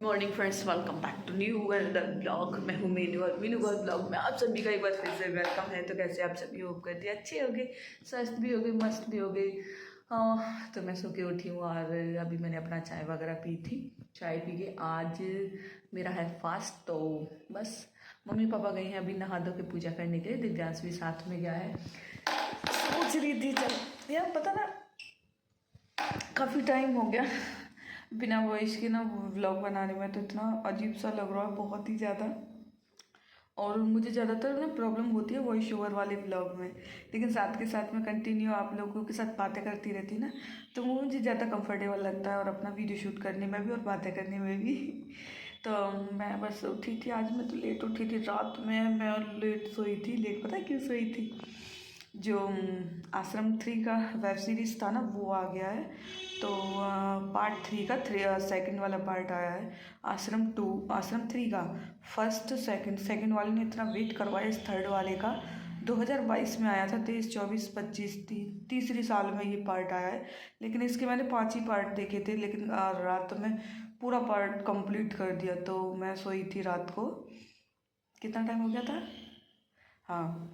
Morning friends, welcome back to new another blog. मैं हूँ मीनू और मीनू का ब्लॉग में आप सभी का एक बार फिर से वेलकम है। तो कैसे आप सभी होप करते हैं अच्छे हो गए, स्वस्थ भी हो गए, मस्त भी हो गए। हाँ, तो मैं सो के उठी हूँ और अभी मैंने अपना चाय वगैरह पी थी। चाय पी के आज मेरा है फास्ट। तो बस मम्मी पापा गए हैं अभी नहा धो के पूजा करने के लिए। दिव्यांश भी साथ में गया है। सोच रही थी चल यार, पता ना काफ़ी टाइम हो गया बिना वॉइस के ना व्लॉग बनाने में। तो इतना अजीब सा लग रहा है, बहुत ही ज़्यादा। और मुझे ज़्यादातर ना प्रॉब्लम होती है वॉइस ओवर वाले व्लॉग में, लेकिन साथ के साथ में कंटिन्यू आप लोगों के साथ बातें करती रहती ना, तो वो मुझे ज़्यादा कंफर्टेबल लगता है, और अपना वीडियो शूट करने में भी और बातें करने में भी तो मैं बस उठी थी। आज मैं तो लेट उठी थी, रात में मैं लेट सोई थी। लेट पता है क्यों सोई थी? जो आश्रम 3 का वेब सीरीज़ था ना, वो आ गया है। तो पार्ट 3 का सेकंड वाला पार्ट आया है। आश्रम 3 का फर्स्ट सेकंड वाले ने इतना वेट करवाया इस थर्ड वाले का। 2022 में आया था, 23 24 25 तीसरी साल में ये पार्ट आया है। लेकिन इसके मैंने 5 ही पार्ट देखे थे, लेकिन रात में पूरा पार्ट कंप्लीट कर दिया। तो मैं सोई थी रात को, कितना टाइम हो गया था? हाँ,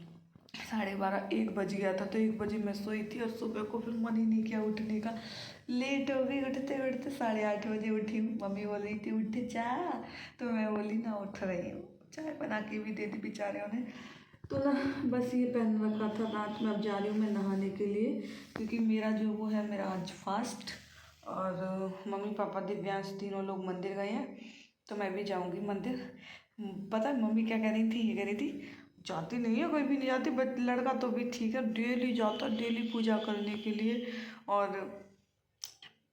12:30 1 बज गया था। तो 1 बजे मैं सोई थी और सुबह को फिर मन ही नहीं किया उठने का। लेट हो गई, उठते उठते 8:30 बजे उठी हूँ। मम्मी बोल रही थी उठ जा, तो मैं बोली ना उठ रही हूँ। चाय बना के भी दे दी बेचारे ने। तो ना बस ये पहन रखा था रात में। अब जा रही हूँ मैं नहाने के लिए, क्योंकि मेरा जो वो है, मेरा आज फास्ट। और मम्मी पापा दिव्यांश तीनों लोग मंदिर गए हैं, तो मैं भी जाऊँगी मंदिर। पता है मम्मी क्या कह रही थी? ये कह रही थी जाती नहीं है, कोई भी नहीं जाती, बट लड़का तो भी ठीक है, डेली जाता, डेली पूजा करने के लिए। और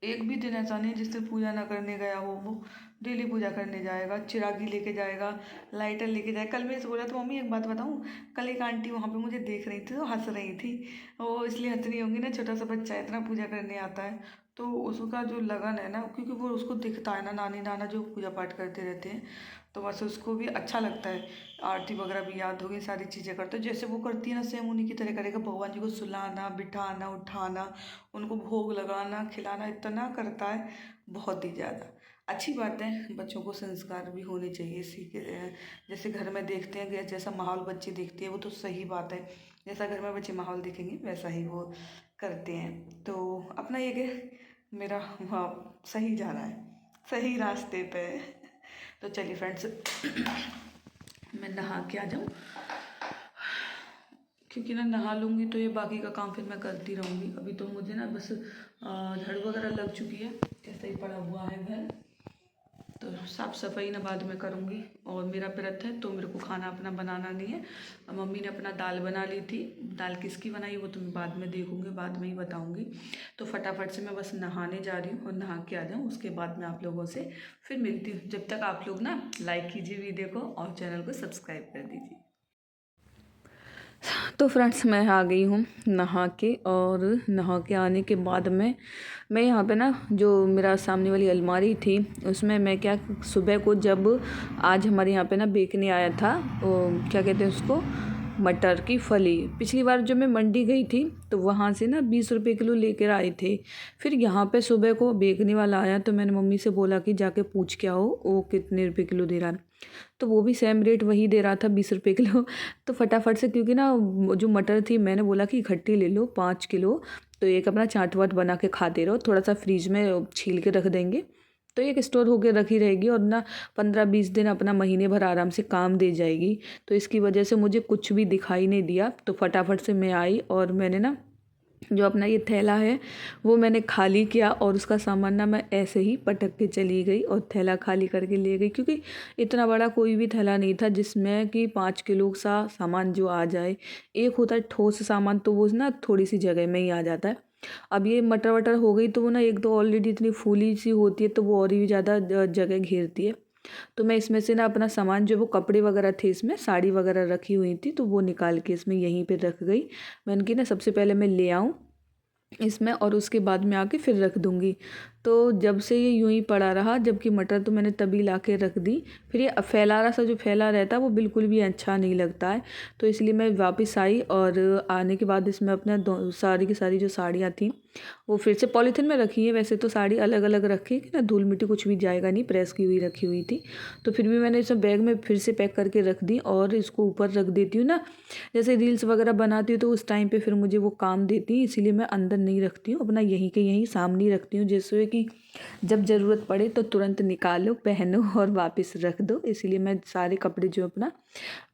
एक भी दिन ऐसा नहीं जिससे पूजा ना करने गया हो। वो डेली पूजा करने जाएगा, चिरागी लेके जाएगा, लाइटर लेके जाएगा। कल मैं से बोला तो मम्मी एक बात बताऊँ, कल एक आंटी वहाँ पे मुझे देख रही थी तो हंस रही थी। वो इसलिए हंस रही होंगी ना, छोटा सा बच्चा इतना पूजा करने आता है, तो उसका जो लगन है ना, क्योंकि वो उसको दिखता है ना, नानी नाना जो पूजा पाठ करते रहते हैं, तो बस उसको भी अच्छा लगता है। आरती वगैरह भी याद होगी, सारी चीज़ें करते हैं जैसे वो करती है ना, सेम उन्हीं की तरह करेगा। भगवान जी को सुलाना, बिठाना, उठाना, उनको भोग लगाना, खिलाना, इतना करता है, बहुत ही ज़्यादा। अच्छी बात है, बच्चों को संस्कार भी होने चाहिए, सीखे जैसे घर में देखते हैं कि जैसा माहौल बच्चे देखते हैं, वो तो सही बात है। जैसा घर में बच्चे माहौल देखेंगे वैसा ही वो करते हैं। तो अपना ये कि मेरा हाँ सही जा रहा है, सही रास्ते पे है। तो चलिए फ्रेंड्स मैं नहा के आ जाऊँ, क्योंकि ना नहा लूँगी तो ये बाकी का काम फिर मैं करती रहूँगी। अभी तो मुझे ना बस झाड़ू वगैरह लग चुकी है, ऐसा ही पड़ा हुआ है घर। तो साफ़ सफाई ना बाद में करूँगी। और मेरा व्रत है तो मेरे को खाना अपना बनाना नहीं है। मम्मी ने अपना दाल बना ली थी। दाल किसकी बनाई वो तो मैं बाद में देखूँगी, बाद में ही बताऊँगी। तो फटाफट से मैं बस नहाने जा रही हूँ और नहा के आ जाऊँ, उसके बाद मैं आप लोगों से फिर मिलती हूँ। जब तक आप लोग ना लाइक कीजिए वीडियो को और चैनल को सब्सक्राइब कर दीजिए। तो फ्रेंड्स मैं आ गई हूँ नहा के, और नहा के आने के बाद में मैं यहाँ पे ना, जो मेरा सामने वाली अलमारी थी उसमें मैं क्या, सुबह को जब आज हमारे यहाँ पे ना बेचने आया था, वो क्या कहते हैं उसको, मटर की फली। पिछली बार जब मैं मंडी गई थी तो वहाँ से ना 20 रुपये किलो लेकर आए थे। फिर यहाँ पे सुबह को बेचने वाला आया तो मैंने मम्मी से बोला कि जाके पूछ के आओ वो कितने रुपये किलो दे रहा है। तो वो भी सेम रेट वही दे रहा था, 20 रुपये किलो। तो फटाफट से, क्योंकि ना जो मटर थी, मैंने बोला कि इकट्ठी ले लो 5 किलो, तो एक अपना चाट वाट बना के खाते रहो, थोड़ा सा फ्रीज में छील के रख देंगे तो एक स्टोर होकर रखी रहेगी, और ना 15-20 दिन अपना महीने भर आराम से काम दे जाएगी। तो इसकी वजह से मुझे कुछ भी दिखाई नहीं दिया। तो फटाफट से मैं आई और मैंने ना जो अपना ये थैला है वो मैंने खाली किया, और उसका सामान ना मैं ऐसे ही पटक के चली गई और थैला खाली करके ले गई, क्योंकि इतना बड़ा कोई भी थैला नहीं था जिसमें कि 5 किलो सा सामान जो आ जाए। एक होता है ठोस सामान, तो वो ना थोड़ी सी जगह में ही आ जाता है। अब ये मटर वटर हो गई तो वो ना एक तो ऑलरेडी इतनी फूली सी होती है, तो वो और भी ज़्यादा जगह घेरती है। तो मैं इसमें से ना अपना सामान, जो वो कपड़े वगैरह थे, इसमें साड़ी वगैरह रखी हुई थी, तो वो निकाल के इसमें यहीं पे रख गई। मैंने कि ना सबसे पहले मैं ले आऊँ इसमें, और उसके बाद में आके फिर रख दूँगी। तो जब से ये यूं ही पड़ा रहा, जबकि मटर तो मैंने तभी ला के रख दी। फिर ये फैलारा सा जो फैला रहता है वो बिल्कुल भी अच्छा नहीं लगता है। तो इसलिए मैं वापस आई और आने के बाद इसमें अपना सारी की सारी जो साड़ियाँ थी वो फिर से पॉलीथिन में रखी है। वैसे तो साड़ी अलग अलग रखी है कि ना धूल मिट्टी कुछ भी जाएगा नहीं, प्रेस की हुई रखी हुई थी। तो फिर भी मैंने इसे बैग में फिर से पैक करके रख दी और इसको ऊपर रख देती हूँ ना, जैसे रील्स वगैरह बनाती हूँ तो उस टाइम पे फिर मुझे वो काम देती है, इसीलिए मैं अंदर नहीं रखती हूँ, अपना यहीं के यहीं सामने ही रखती हूँ, जैसे कि जब ज़रूरत पड़े तो तुरंत निकालो, पहनो और वापस रख दो। इसीलिए मैं सारे कपड़े जो अपना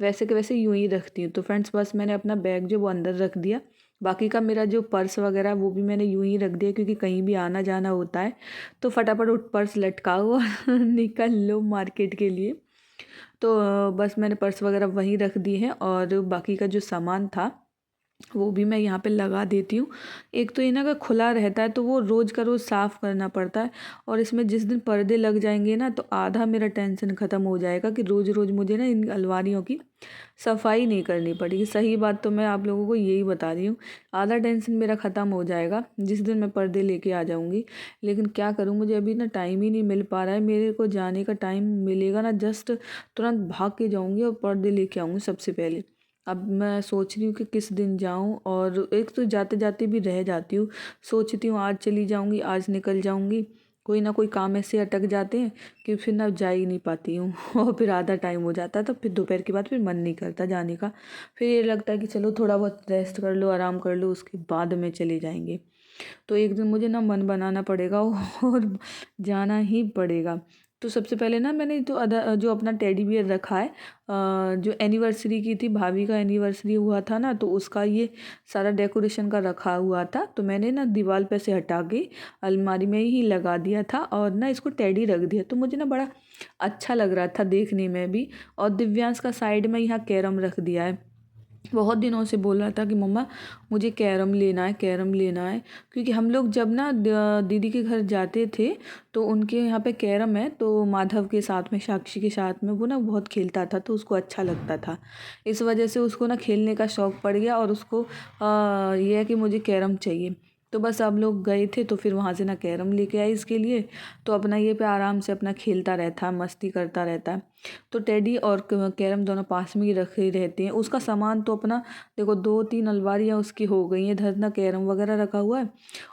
वैसे के वैसे यूँ ही रखती हूँ। तो फ्रेंड्स बस मैंने अपना बैग जो वो अंदर रख दिया, बाकी का मेरा जो पर्स वगैरह वो भी मैंने यूँ ही रख दिया, क्योंकि कहीं भी आना जाना होता है तो फटाफट उठ पर्स लटकाओ और निकल लो मार्केट के लिए। तो बस मैंने पर्स वगैरह वहीं रख दिए हैं और बाकी का जो सामान था वो भी मैं यहाँ पे लगा देती हूँ। एक तो ये ना अगर खुला रहता है तो वो रोज़ का रोज़ साफ़ करना पड़ता है, और इसमें जिस दिन पर्दे लग जाएंगे ना तो आधा मेरा टेंशन ख़त्म हो जाएगा कि रोज़ रोज़ मुझे ना इन अलमारियों की सफाई नहीं करनी पड़ेगी। सही बात तो मैं आप लोगों को यही बता रही हूँ, आधा टेंशन मेरा ख़त्म हो जाएगा जिस दिन मैं पर्दे लेके आ जाऊँगी। लेकिन क्या करूँ, मुझे अभी ना टाइम ही नहीं मिल पा रहा है। मेरे को जाने का टाइम मिलेगा ना जस्ट तुरंत भाग के जाऊँगी और पर्दे लेके आऊँगी सबसे पहले। अब मैं सोच रही हूँ कि किस दिन जाऊँ, और एक तो जाते जाते भी रह जाती हूँ, सोचती हूँ आज चली जाऊँगी, आज निकल जाऊँगी, कोई ना कोई काम ऐसे अटक जाते हैं कि फिर ना जा ही नहीं पाती हूँ और फिर आधा टाइम हो जाता है, तो फिर दोपहर के बाद फिर मन नहीं करता जाने का। फिर ये लगता है कि चलो थोड़ा बहुत रेस्ट कर लो, आराम कर लो, उसके बाद में चले जाएंगे। तो एक दिन मुझे ना मन बनाना पड़ेगा और जाना ही पड़ेगा। तो सबसे पहले ना मैंने तो जो अपना टेडी बियर रखा है, जो एनिवर्सरी की थी, भाभी का एनिवर्सरी हुआ था ना, तो उसका ये सारा डेकोरेशन का रखा हुआ था, तो मैंने ना दीवार पे से हटा के अलमारी में ही लगा दिया था और ना इसको टेडी रख दिया। तो मुझे ना बड़ा अच्छा लग रहा था देखने में भी। और दिव्यांश का साइड में यहाँ कैरम रख दिया है, बहुत दिनों से बोल रहा था कि मम्मा मुझे कैरम लेना है, कैरम लेना है। क्योंकि हम लोग जब ना दीदी के घर जाते थे तो उनके यहाँ पे कैरम है, तो माधव के साथ में, साक्षी के साथ में वो ना बहुत खेलता था तो उसको अच्छा लगता था। इस वजह से उसको ना खेलने का शौक़ पड़ गया और उसको ये है कि मुझे कैरम चाहिए। तो बस हम लोग गए थे तो फिर वहाँ से ना कैरम लेके आई इसके लिए, तो अपना ये पे आराम से अपना खेलता रहता है, मस्ती करता रहता है। तो टेडी और कैरम दोनों पास में ही रखे रहते हैं। उसका सामान तो अपना देखो 2-3 अलमारियाँ उसकी हो गई हैं, इधर ना कैरम वगैरह रखा हुआ है,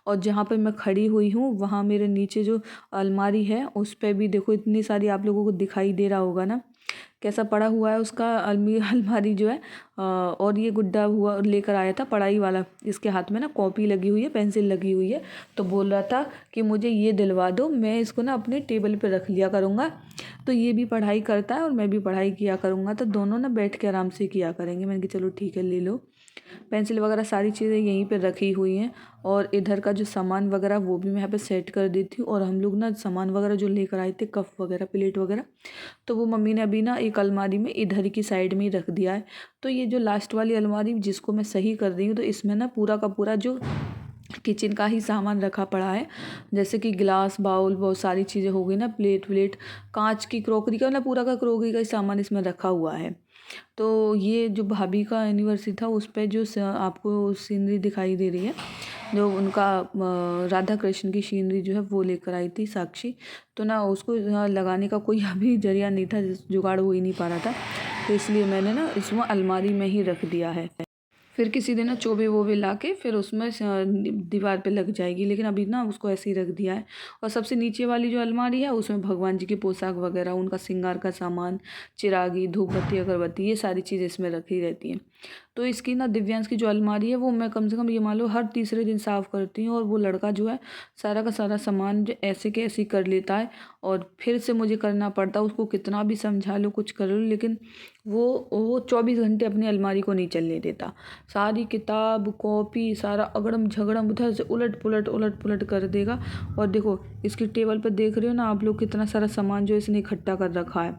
और जहाँ पे मैं खड़ी हुई हूँ वहाँ मेरे नीचे जो अलमारी है उस पे भी देखो इतनी सारी, आप लोगों को दिखाई दे रहा होगा ना कैसा पड़ा हुआ है उसका अलमारी जो है। और ये गुड्डा हुआ लेकर आया था पढ़ाई वाला, इसके हाथ में ना कॉपी लगी हुई है, पेंसिल लगी हुई है, तो बोल रहा था कि मुझे ये दिलवा दो, मैं इसको ना अपने टेबल पे रख लिया करूँगा, तो ये भी पढ़ाई करता है और मैं भी पढ़ाई किया करूँगा, तो दोनों ना बैठ के आराम से किया करेंगे। मैंने कहा चलो ठीक है ले लो। पेंसिल वगैरह सारी चीज़ें यहीं पे रखी हुई हैं, और इधर का जो सामान वगैरह वो भी मैं यहाँ पे सेट कर देती हूँ। और हम लोग ना सामान वगैरह जो लेकर आए थे, कप वगैरह, प्लेट वगैरह, तो वो मम्मी ने अभी ना एक अलमारी में इधर की साइड में ही रख दिया है। तो ये जो लास्ट वाली अलमारी जिसको मैं सही कर रही हूँ, तो इसमें ना पूरा का पूरा जो किचन का ही सामान रखा पड़ा है, जैसे कि गिलास, बाउल, बहुत सारी चीज़ें हो गई ना, प्लेट व्लेट, कांच की, क्रॉकरी का, ना पूरा का क्रॉकरी का ही सामान इसमें रखा हुआ है। तो ये जो भाभी का एनिवर्सरी था उस पे जो आपको सीनरी दिखाई दे रही है, जो उनका राधा कृष्ण की सीनरी जो है वो लेकर आई थी साक्षी, तो ना उसको लगाने का कोई अभी जरिया नहीं था, जुगाड़ हो ही नहीं पा रहा था, तो इसलिए मैंने ना इसमें अलमारी में ही रख दिया है। फिर किसी दिन ना चोबे वोबे ला के फिर उसमें दीवार पे लग जाएगी, लेकिन अभी ना उसको ऐसे ही रख दिया है। और सबसे नीचे वाली जो अलमारी है उसमें भगवान जी की पोशाक वगैरह, उनका श्रृंगार का सामान, चिरागी, धूप बत्ती, अगरबत्ती, ये सारी चीज़ें इसमें रखी रहती हैं। तो इसकी ना दिव्यांश की जो अलमारी है वो मैं कम से कम ये मान लो हर तीसरे दिन साफ़ करती हूँ, और वो लड़का जो है सारा का सारा सामान जो ऐसे के ऐसे ही कर लेता है, और फिर से मुझे करना पड़ता है। उसको कितना भी समझा लो, कुछ कर लो, लेकिन वो 24 घंटे अपनी अलमारी को नहीं चलने देता। सारी किताब, कॉपी, सारा अगड़म झगड़म उधर से उलट पुलट कर देगा। और देखो इसकी टेबल पर देख रहे हो ना आप लोग, कितना सारा सामान जो इसने इकट्ठा कर रखा है,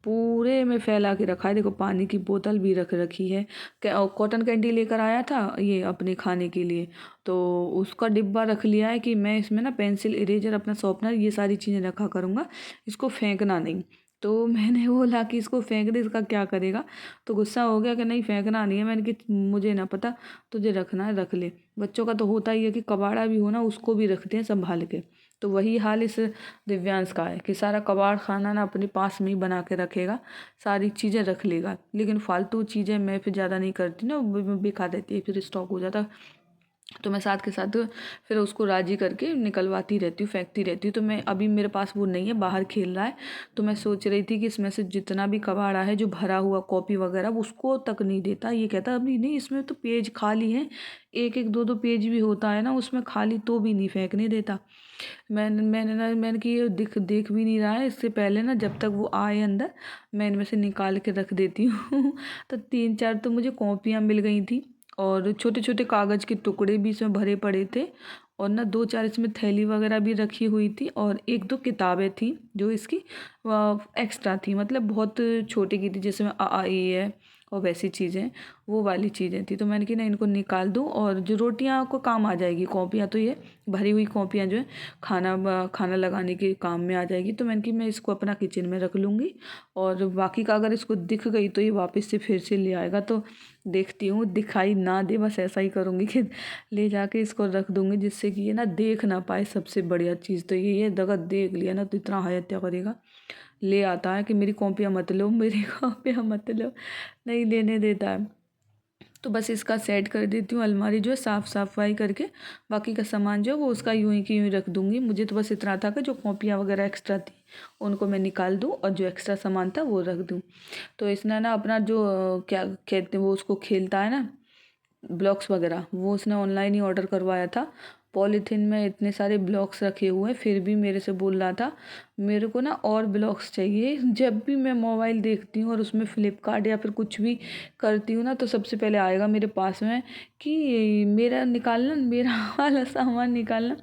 पूरे में फैला के रखा है। देखो पानी की बोतल भी रख रखी है, कॉटन कैंडी लेकर आया था ये अपने खाने के लिए, तो उसका डिब्बा रख लिया है कि मैं इसमें ना पेंसिल, इरेजर, अपना शॉर्पनर, ये सारी चीज़ें रखा करूँगा, इसको फेंकना नहीं। तो मैंने बोला कि इसको फेंक दे, इसका क्या करेगा, तो गुस्सा हो गया कि नहीं फेंकना नहीं है। मैंने कि मुझे ना पता, तुझे रखना है रख ले। बच्चों का तो होता ही है कि कबाड़ा भी हो ना उसको भी रखते हैं संभाल के, तो वही हाल इस दिव्यांश का है कि सारा कबाड़ खाना ना अपने पास में ही बना के रखेगा, सारी चीज़ें रख लेगा, लेकिन फालतू चीज़ें मैं फिर ज़्यादा नहीं करती ना, बेकार रहती है, फिर स्टॉक हो जाता। तो मैं साथ के साथ फिर उसको राज़ी करके निकलवाती रहती हूँ, फेंकती रहती हूँ। तो मैं अभी मेरे पास वो नहीं है, बाहर खेल रहा है, तो मैं सोच रही थी कि इसमें से जितना भी कबाड़ा है जो भरा हुआ कॉपी वगैरह उसको तक नहीं देता। ये कहता अभी नहीं, इसमें तो पेज खाली हैं, एक एक दो दो पेज भी होता है ना उसमें खाली, तो भी नहीं फेंकने देता। मैंने कि ये देख देख भी नहीं रहा है, इससे पहले ना जब तक वो आए अंदर मैं इनमें से निकाल के रख देती हूँ। तो 3-4 तो मुझे कॉपियाँ मिल गई थी और छोटे छोटे कागज़ के टुकड़े भी इसमें भरे पड़े थे, और ना 2-4 इसमें थैली वगैरह भी रखी हुई थी, और 1-2 किताबें थी जो इसकी एक्स्ट्रा थी, मतलब बहुत छोटी की थी, जैसे में आ आ ई है और वैसी चीज़ें, वो वाली चीज़ें थी। तो मैंने कि ना इनको निकाल दूँ, और जो रोटियां को काम आ जाएगी, कॉपियाँ तो ये भरी हुई कॉपियाँ जो है खाना लगाने के काम में आ जाएगी। तो मैंने कि मैं इसको अपना किचन में रख लूँगी, और बाकी का अगर इसको दिख गई तो ये वापस से फिर से ले आएगा। तो देखती हूँ, दिखाई ना दे, बस ऐसा ही करूँगी कि ले जाके इसको रख दूँगी, जिससे कि ये ना देख ना पाए। सबसे बढ़िया चीज़ तो ये अगर देख लिया ना तो इतना हत्या करेगा, ले आता है कि मेरी कॉपियाँ मत लो, मेरी कॉपियाँ मत लो, नहीं लेने देता है। तो बस इसका सेट कर देती हूँ, अलमारी जो है साफ़ सफाई करके, बाकी का सामान जो है वो उसका यूँ ही की यूँ ही रख दूँगी। मुझे तो बस इतना था कि जो कॉपियाँ वगैरह एक्स्ट्रा थी उनको मैं निकाल दूँ, और जो एक्स्ट्रा सामान था वो रख दूँ। तो इसने ना अपना जो क्या कहते हैं वो उसको खेलता है ना, ब्लॉक्स वगैरह, वो उसने ऑनलाइन ही ऑर्डर करवाया था। पॉलीथीन में इतने सारे ब्लॉक्स रखे हुए हैं, फिर भी मेरे से बोल रहा था मेरे को ना और ब्लॉक्स चाहिए। जब भी मैं मोबाइल देखती हूँ और उसमें फ्लिपकार्ट या फिर कुछ भी करती हूँ ना, तो सबसे पहले आएगा मेरे पास में कि मेरा निकालना, मेरा वाला सामान निकालना।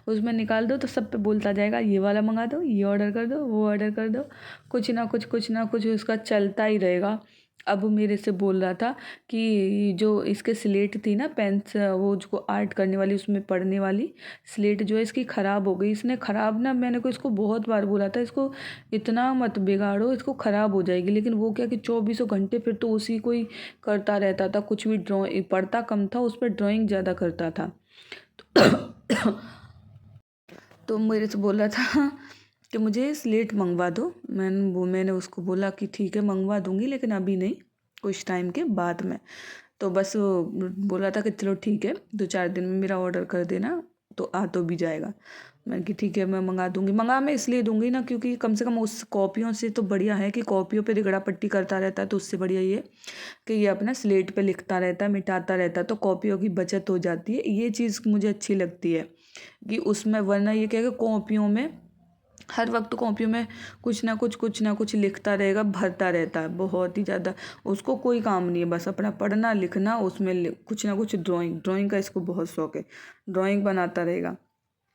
उसमें निकाल दो तो सब पे बोलता जाएगा ये वाला मंगा दो, ये ऑर्डर कर दो, वो ऑर्डर कर दो, कुछ ना कुछ उसका चलता ही रहेगा। अब मेरे से बोल रहा था कि जो इसके स्लेट थी ना, पेन्स, वो जो आर्ट करने वाली उसमें पढ़ने वाली स्लेट जो है इसकी ख़राब हो गई। इसने ख़राब ना, मैंने को इसको बहुत बार बोला था इसको इतना मत बिगाड़ो, इसको ख़राब हो जाएगी, लेकिन वो क्या कि 24 घंटे फिर तो उसी को ही करता रहता था। कुछ भी ड्राइंग पढ़ता कम था, उस पर ड्राइंग ज़्यादा करता था। तो मेरे से बोला था कि मुझे स्लेट मंगवा दो। मैंने उसको बोला कि ठीक है मंगवा दूंगी, लेकिन अभी नहीं, कुछ टाइम के बाद में। तो बस वो बोला था कि चलो ठीक है 2-4 दिन में मेरा ऑर्डर कर देना, तो आ तो भी जाएगा। मैंने कि ठीक है मैं मंगा दूंगी। मंगा मैं इसलिए दूंगी ना क्योंकि कम से कम उस कॉपियों से तो बढ़िया है कि कॉपियों पे रिगड़ा पट्टी करता रहता है, तो उससे बढ़िया ये कि ये अपना स्लेट पे लिखता रहता है, मिटाता रहता है, तो कॉपियों की बचत हो जाती है। ये चीज़ मुझे अच्छी लगती है कि उसमें, वरना ये क्या है कि कॉपियों में हर वक्त कॉपियों में कुछ ना कुछ लिखता रहेगा, भरता रहता है बहुत ही ज़्यादा। उसको कोई काम नहीं है, बस अपना पढ़ना लिखना, उसमें कुछ ना कुछ ड्राइंग का इसको बहुत शौक है, ड्राइंग बनाता रहेगा।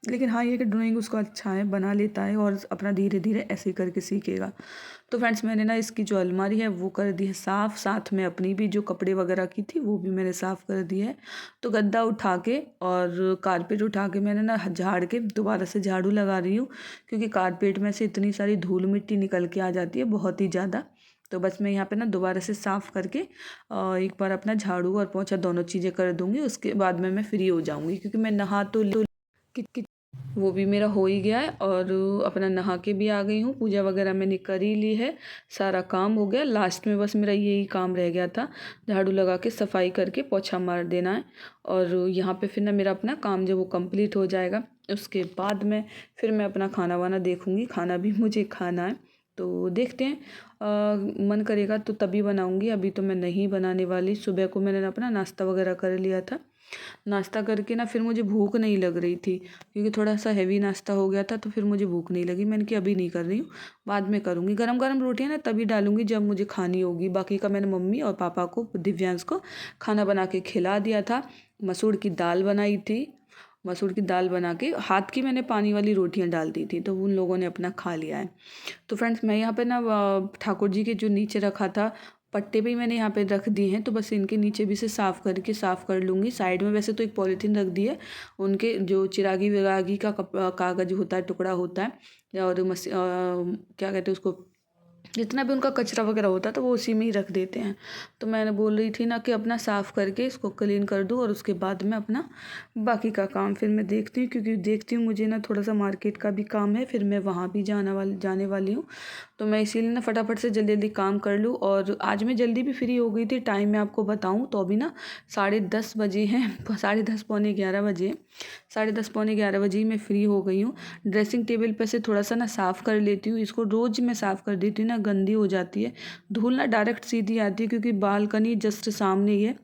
लेकिन हाँ ये कि ड्राइंग उसको अच्छा है, बना लेता है, और अपना धीरे धीरे ऐसे ही करके सीखेगा। तो फ्रेंड्स मैंने ना इसकी जो अलमारी है वो कर दी है साफ़, साथ में अपनी भी जो कपड़े वगैरह की थी वो भी मैंने साफ़ कर दी है। तो गद्दा उठा के और कारपेट उठा के मैंने ना झाड़ के दोबारा से झाड़ू लगा रही हूँ, क्योंकि कारपेट में से इतनी सारी धूल मिट्टी निकल के आ जाती है बहुत ही ज़्यादा। तो बस मैं यहाँ पे ना दोबारा से साफ़ करके एक बार अपना झाड़ू और पोंछा दोनों चीज़ें कर दूँगी, उसके बाद में मैं फ्री हो जाऊँगी, क्योंकि मैं नहा तो वो भी मेरा हो ही गया है, और अपना नहा के भी आ गई हूँ, पूजा वगैरह मैंने कर ही ली है, सारा काम हो गया। लास्ट में बस मेरा यही काम रह गया था, झाड़ू लगा के सफाई करके पोछा मार देना है, और यहाँ पे फिर ना मेरा अपना काम जब वो कंप्लीट हो जाएगा उसके बाद में फिर मैं अपना खाना वाना देखूँगी। खाना भी मुझे खाना है, तो देखते हैं, मन करेगा तो तभी बनाऊँगी, अभी तो मैं नहीं बनाने वाली। सुबह को मैंने अपना नाश्ता वगैरह कर लिया था, नाश्ता करके ना फिर मुझे भूख नहीं लग रही थी, क्योंकि थोड़ा सा हैवी नाश्ता हो गया था, तो फिर मुझे भूख नहीं लगी। मैंने कि अभी नहीं कर रही हूँ, बाद में करूँगी। गरम गरम रोटियाँ ना तभी डालूँगी जब मुझे खानी होगी। बाकी का मैंने मम्मी और पापा को, दिव्यांश को खाना बना के खिला दिया था। मसूर की दाल बनाई थी, मसूर की दाल बना के हाथ की मैंने पानी वाली रोटियां डाल दी थी, तो उन लोगों ने अपना खा लिया है। तो फ्रेंड्स मैं यहाँ पे ना ठाकुर जी के जो नीचे रखा था पट्टे भी मैंने यहाँ पे रख दिए हैं, तो बस इनके नीचे भी से साफ़ कर लूँगी। साइड में वैसे तो एक पॉलीथीन रख दी है, उनके जो चिरागी विरागी का कागज़ होता है, टुकड़ा होता है, और क्या कहते हैं उसको, जितना भी उनका कचरा वगैरह होता है तो वो उसी में ही रख देते हैं। तो मैंने बोल रही थी ना कि अपना साफ़ करके इसको क्लीन कर दूँ और उसके बाद मैं अपना बाकी का काम फिर मैं देखती हूँ, क्योंकि देखती हूँ मुझे ना थोड़ा-सा मार्केट का भी काम है, फिर मैं वहाँ भी जाने वाली हूँ। तो मैं इसीलिए ना फटाफट से जल्दी-जल्दी काम कर लूँ, और आज मैं जल्दी भी फ्री हो गई थी। टाइम मैं आपको बताऊँ तो अभी ना 10:30 बजे हैं, 10:30 पौने 11 बजे, 10:30 पौने 11 बजे ही मैं फ्री हो गई हूँ। ड्रेसिंग टेबल पे से थोड़ा-सा ना साफ़ कर लेती हूँ, इसको रोज़ मैं साफ़ कर देती हूँ ना, गंदी हो जाती है। धूल ना डायरेक्ट सीधी आती है, क्योंकि बालकनी जस्ट सामने ही है,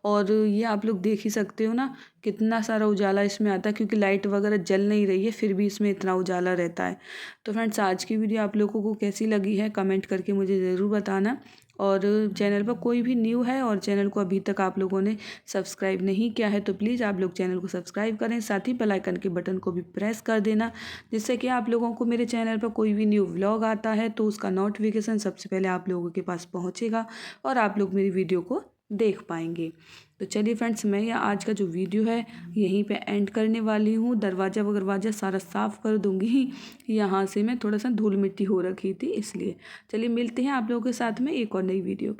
और ये आप लोग देख ही सकते हो ना कितना सारा उजाला इसमें आता है, क्योंकि लाइट वगैरह जल नहीं रही है फिर भी इसमें इतना उजाला रहता है। तो फ्रेंड्स, आज की वीडियो आप लोगों को कैसी लगी है कमेंट करके मुझे ज़रूर बताना, और चैनल पर कोई भी न्यू है और चैनल को अभी तक आप लोगों ने सब्सक्राइब नहीं किया है तो प्लीज़ आप लोग चैनल को सब्सक्राइब करें, साथ ही बेल आइकन के बटन को भी प्रेस कर देना, जिससे कि आप लोगों को मेरे चैनल पर कोई भी न्यू व्लॉग आता है तो उसका नोटिफिकेशन सबसे पहले आप लोगों के पास पहुँचेगा और आप लोग मेरी वीडियो को देख पाएंगे। तो चलिए फ्रेंड्स, मैं ये आज का जो वीडियो है यहीं पे एंड करने वाली हूँ। दरवाज़ा सारा साफ़ कर दूँगी, यहाँ से मैं थोड़ा सा धूल मिट्टी हो रखी थी इसलिए। चलिए मिलते हैं आप लोगों के साथ में एक और नई वीडियो।